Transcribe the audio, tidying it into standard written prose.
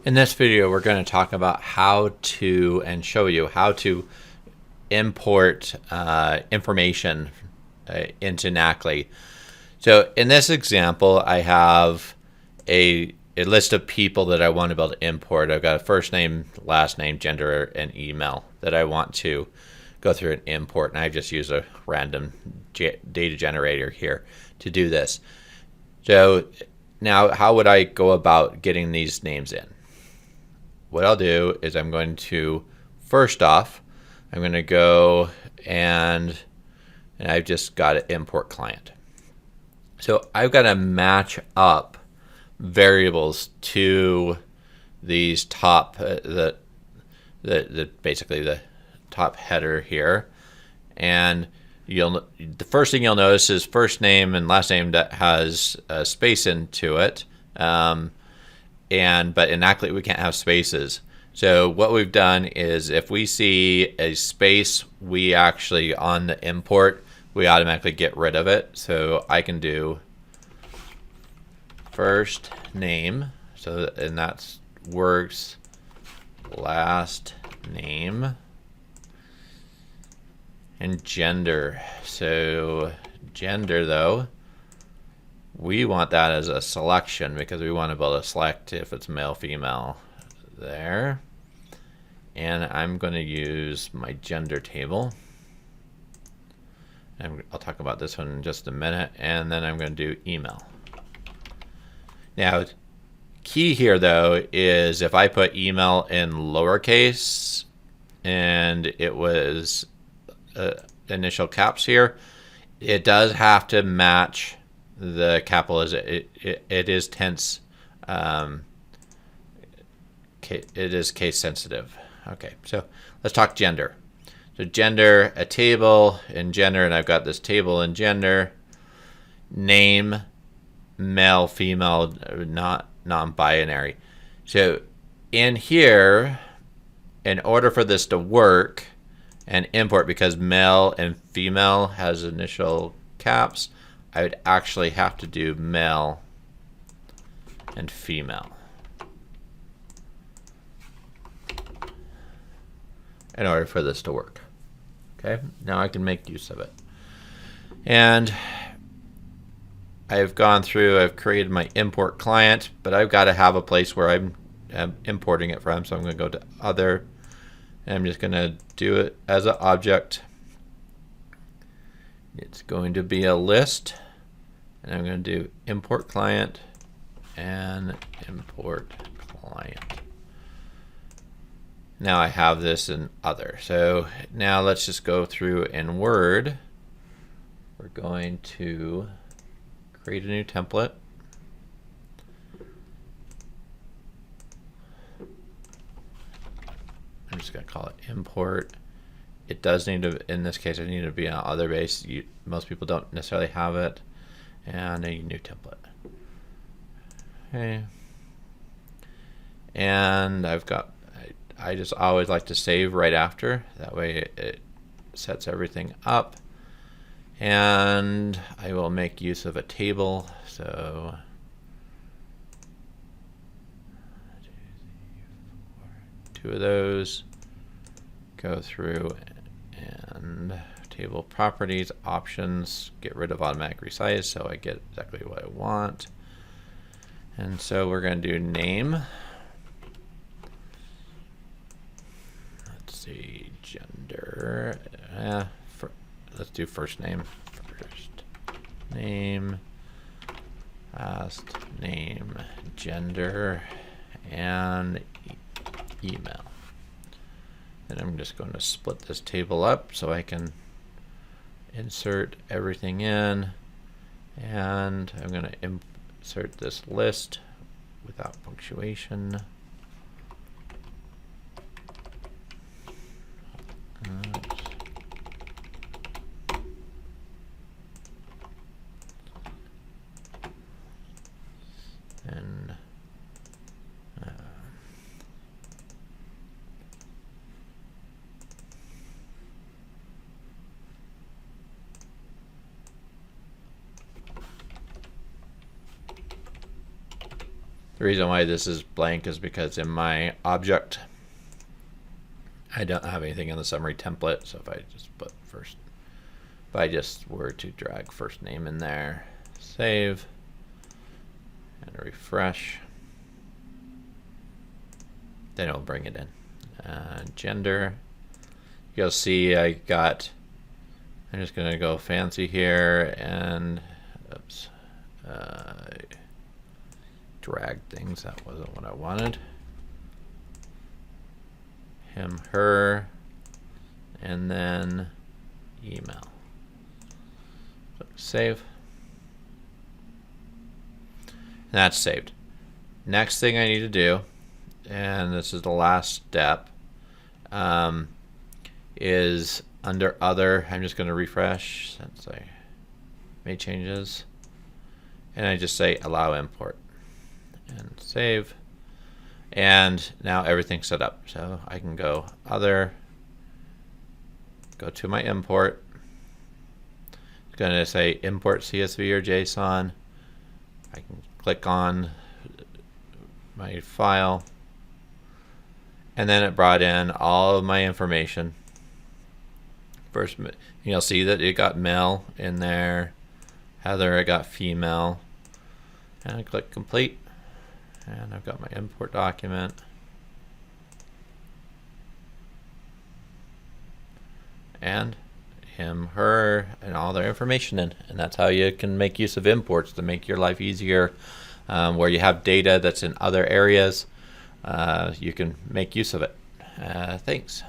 In this video, we're going to talk about how to and show you how to import information into Knackly. So in this example, I have a list of people that I want to be able to import. I've got a first name, last name, gender, and email that I want to go through and import. And I just use a random data generator here to do this. So now how would I go about getting these names in? What I'll do is I'm going to, first off, I'm going to go and I've just got an import client. So I've got to match up variables to these top, basically the top header here. And the first thing you'll notice is first name and last name that has a space into it. But in Knackly we can't have spaces. So what we've done is if we see a space, we actually on the import, we automatically get rid of it. So I can do first name, and that works, last name, and gender. So gender though, we want that as a selection because we want to be able to select if it's male, female there. And I'm going to use my gender table. And I'll talk about this one in just a minute. And then I'm going to do email. Now, key here though is if I put email in lowercase and it was initial caps here, it does have to match the capital. It is tense. It is case sensitive. Okay, so let's talk gender. So gender, a table in gender, and I've got this table in gender. Name, male, female, not non-binary. So in here, in order for this to work and import, because male and female has initial caps, I would actually have to do male and female in order for this to work. Okay, now I can make use of it. And I've gone through, I've created my import client, but I've got to have a place where I'm importing it from. So I'm going to go to other, and I'm just going to do it as an object. It's going to be a list, and I'm going to do import client and import client. Now I have this in other. So now let's just go through in Word. We're going to create a new template. I'm just going to call it import. It does need to, in this case, I need to be on other base. Most people don't necessarily have it. And a new template. Okay. And I've got, I just always like to save right after. That way it sets everything up. And I will make use of a table. So two of those. Go through and table properties, options, get rid of automatic resize so I get exactly what I want. And so we're going to do name. Let's see, gender. Let's do first name. First name, last name, gender, and email. And I'm just going to split this table up so I can insert everything in. And I'm going to insert this list without punctuation. And The reason why this is blank is because in my object, I don't have anything in the summary template. So if I just put first, if I just were to drag first name in there, save, and refresh, then it'll bring it in. Gender, you'll see I'm just gonna go fancy here and oops, drag things. That wasn't what I wanted. Him, her, and then email. So save. And that's saved. Next thing I need to do, and this is the last step, is under other, I'm just going to refresh since I made changes, and I just say allow import and save, and now everything's set up. So I can go other, go to my import, it's going to say import CSV or JSON. I can click on my file, and then it brought in all of my information. First, you'll see that it got male in there. Heather, I got female. And I click complete. And I've got my import document. And him, her, and all their information in. And that's how you can make use of imports to make your life easier. Where you have data that's in other areas, you can make use of it. Thanks.